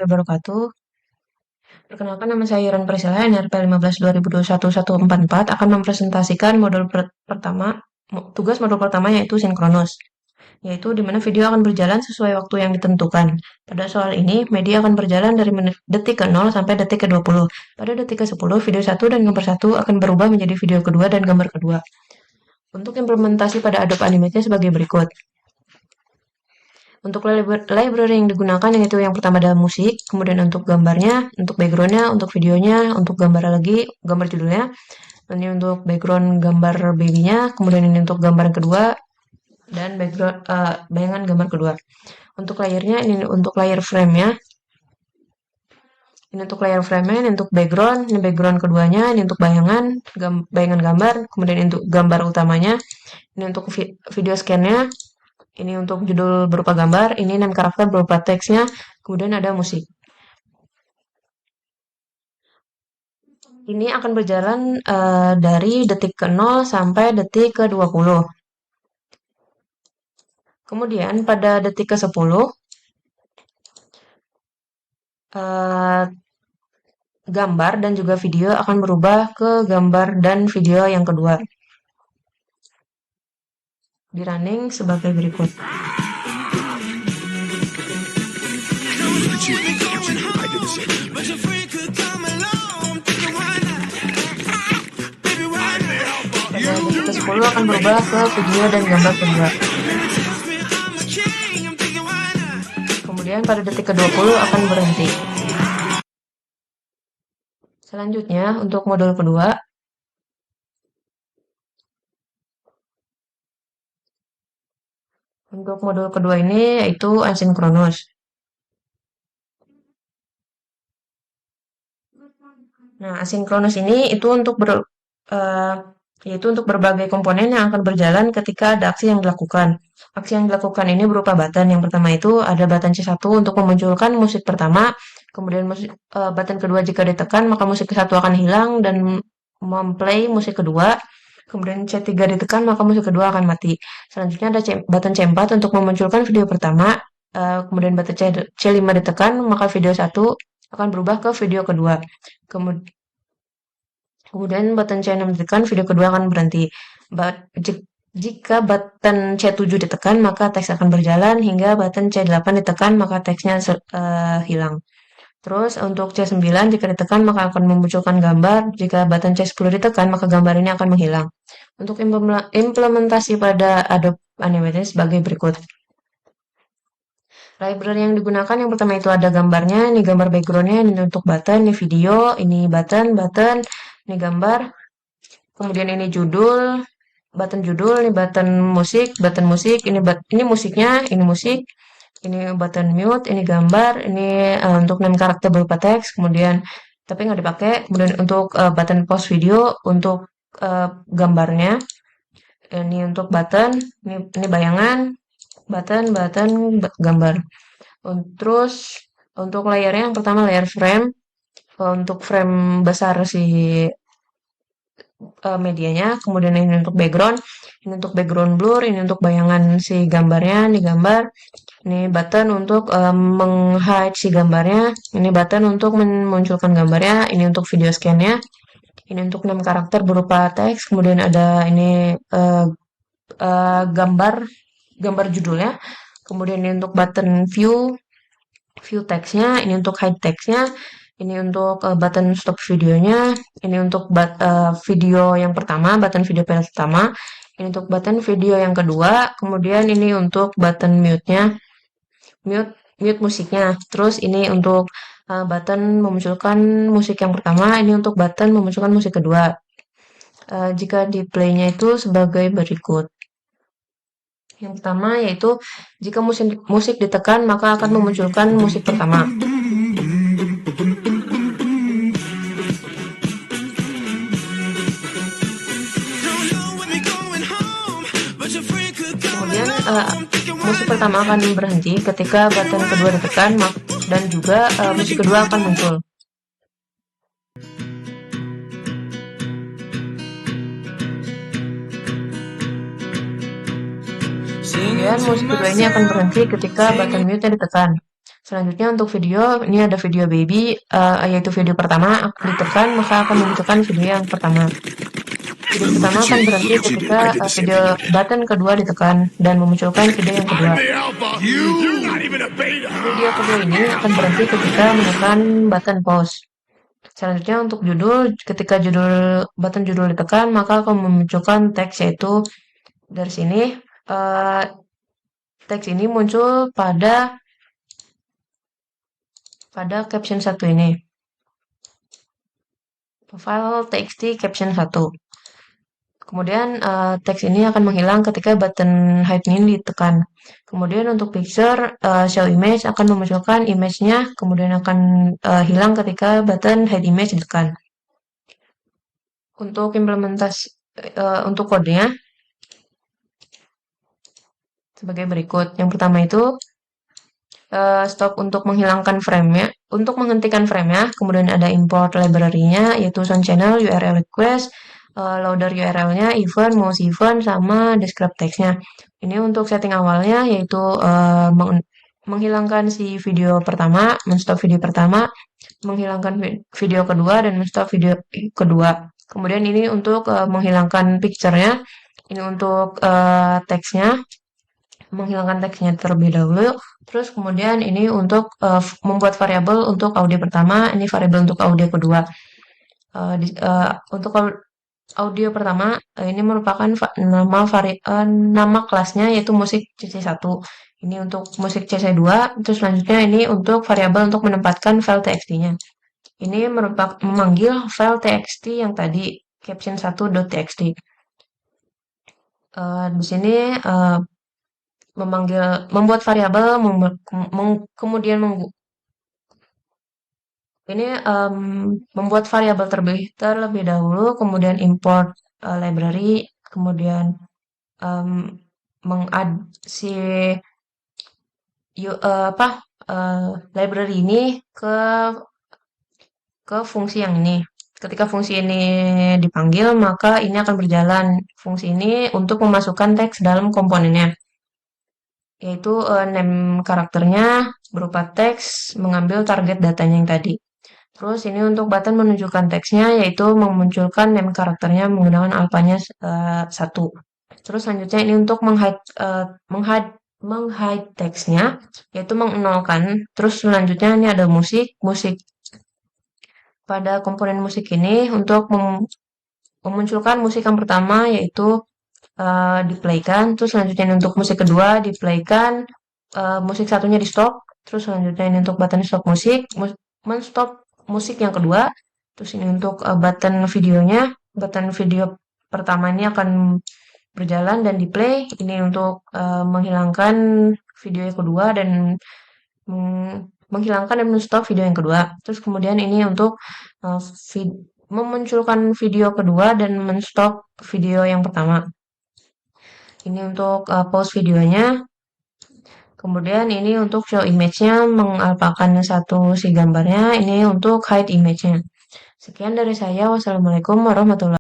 wabarakatuh. Perkenalkan, nama saya Iren Priscilla, NRP 15/2021-144 akan mempresentasikan tugas modul pertama yaitu sinkronus, yaitu di mana video akan berjalan sesuai waktu yang ditentukan. Pada soal ini, media akan berjalan dari detik ke-0 sampai detik ke-20. Pada detik ke-10, video 1 dan gambar 1 akan berubah menjadi video kedua dan gambar kedua. Untuk implementasi pada Adobe Animate sebagai berikut. Untuk library yang digunakan yaitu yang pertama adalah musik, kemudian untuk gambarnya, untuk backgroundnya, untuk videonya, untuk gambar lagi, gambar judulnya, ini untuk background gambar babynya, kemudian ini untuk gambar yang kedua, dan background bayangan gambar kedua. Untuk layarnya, ini untuk layer frame-nya, ini untuk layer frame-nya, ini untuk background, ini background keduanya, ini untuk bayangan gambar, kemudian ini untuk gambar utamanya, ini untuk video scan-nya, ini untuk judul berupa gambar, ini name karakter berupa teksnya, kemudian ada musik. Ini akan berjalan dari detik ke-0 sampai detik ke-20. Kemudian pada detik ke-10, gambar dan juga video akan berubah ke gambar dan video yang kedua. Di running sebagai berikut. Pada detik ke-10 akan berubah ke video dan gambar kedua. Kemudian pada detik ke-20 akan berhenti. Selanjutnya untuk modul kedua, untuk modul kedua ini yaitu asinkronus. Nah, asinkronus ini yaitu untuk berbagai komponen yang akan berjalan ketika ada aksi yang dilakukan. Aksi yang dilakukan ini berupa button. Yang pertama itu ada button C1 untuk memunculkan musik pertama, kemudian button kedua jika ditekan maka musik ke-1 akan hilang dan memplay musik kedua. Kemudian C3 ditekan maka musik kedua akan mati. Selanjutnya ada button C4 untuk memunculkan video pertama, kemudian button C5 ditekan maka video 1 akan berubah ke video kedua. Kemudian button C6 ditekan, video kedua akan berhenti. Jika button C7 ditekan, maka teks akan berjalan hingga button C8 ditekan, maka teksnya hilang. Terus untuk C9 jika ditekan maka akan memunculkan gambar, jika button C10 ditekan maka gambar ini akan menghilang. Untuk implementasi pada Adobe Animate sebagai berikut. Library yang digunakan yang pertama itu ada gambarnya, ini gambar backgroundnya, ini untuk button, ini video, ini button, ini gambar. Kemudian ini judul, button judul, ini button musik, ini musiknya, ini musik. Ini button mute, ini gambar, ini untuk name karakter berupa teks, kemudian tapi nggak dipakai. Kemudian untuk button pause video, untuk gambarnya, ini untuk button, ini bayangan, button, gambar. Terus untuk layarnya yang pertama layer frame, untuk frame besar si medianya, kemudian ini untuk background, ini untuk background blur, ini untuk bayangan si gambarnya, ini gambar, ini button untuk meng-hide si gambarnya, ini button untuk memunculkan gambarnya, ini untuk video scan-nya, ini untuk name karakter berupa teks, kemudian ada ini gambar judulnya, kemudian ini untuk button view teksnya, ini untuk hide teksnya, ini untuk button stop videonya, ini untuk video yang pertama, button video pertama, ini untuk button video yang kedua, kemudian ini untuk button mute-nya, mute musiknya, terus ini untuk button memunculkan musik yang pertama, ini untuk button memunculkan musik kedua. Jika di play-nya itu sebagai berikut. Yang pertama yaitu jika musik ditekan maka akan memunculkan musik pertama. Kemudian musik pertama akan berhenti ketika button kedua ditekan dan juga musik kedua akan muncul. Kemudian musik kedua ini akan berhenti ketika button mute-nya ditekan. Selanjutnya untuk video, ini ada video baby, yaitu video pertama ditekan, maka akan memunculkan video yang pertama. Video pertama akan berhenti ketika video button kedua ditekan dan memunculkan video yang kedua. Video kedua ini akan berhenti ketika menekan button pause. Selanjutnya untuk judul, ketika button judul ditekan, maka akan memunculkan teks, yaitu dari sini teks ini muncul pada caption 1 ini. File txt caption 1. Kemudian teks ini akan menghilang ketika button hide ini ditekan. Kemudian untuk picture, show image akan memunculkan image-nya, kemudian akan hilang ketika button hide image ditekan. Untuk implementasi, untuk kodenya, sebagai berikut. Yang pertama itu, stop untuk menghilangkan frame-nya. Untuk menghentikan frame-nya, kemudian ada import library-nya, yaitu sound channel, URL request, loader URL-nya, event, mouse event, sama descript text-nya. Ini untuk setting awalnya, yaitu menghilangkan si video pertama, men-stop video pertama, menghilangkan video kedua, dan men-stop video kedua. Kemudian ini untuk menghilangkan picture-nya, ini untuk teksnya, menghilangkan teksnya terlebih dahulu. Terus kemudian ini untuk membuat variabel untuk audio pertama, ini variabel untuk audio kedua. Untuk audio pertama, ini merupakan nama kelasnya, yaitu musik CC1. Ini untuk musik CC2. Terus selanjutnya ini untuk variabel untuk menempatkan file txt-nya. Ini memanggil file txt yang tadi, caption1.txt. Di sini membuat variabel, kemudian ini membuat variabel terlebih dahulu, kemudian import library, kemudian mengadd si library ini ke fungsi yang ini. Ketika fungsi ini dipanggil, maka ini akan berjalan. Fungsi ini untuk memasukkan teks dalam komponennya, yaitu name karakternya berupa teks, mengambil target datanya yang tadi. Terus ini untuk button menunjukkan teksnya, yaitu memunculkan name karakternya menggunakan alpanya 1. Terus selanjutnya ini untuk menghide teksnya, yaitu mengnolkan. Terus selanjutnya ini ada musik. Pada komponen musik ini untuk memunculkan musik yang pertama, yaitu di-playkan. Terus selanjutnya ini untuk musik kedua di-playkan, musik satunya di stop. Terus selanjutnya ini untuk button stop musik, men-stop musik yang kedua. Terus ini untuk button videonya, button video pertama ini akan berjalan dan di play. Ini untuk menghilangkan video yang kedua dan menghilangkan dan men-stop video yang kedua. Terus kemudian ini untuk memunculkan video kedua dan men-stop video yang pertama. Ini untuk pause videonya. Kemudian ini untuk show image-nya, mengalpakan satu si gambarnya. Ini untuk hide image-nya. Sekian dari saya. Wassalamualaikum warahmatullahi wabarakatuh.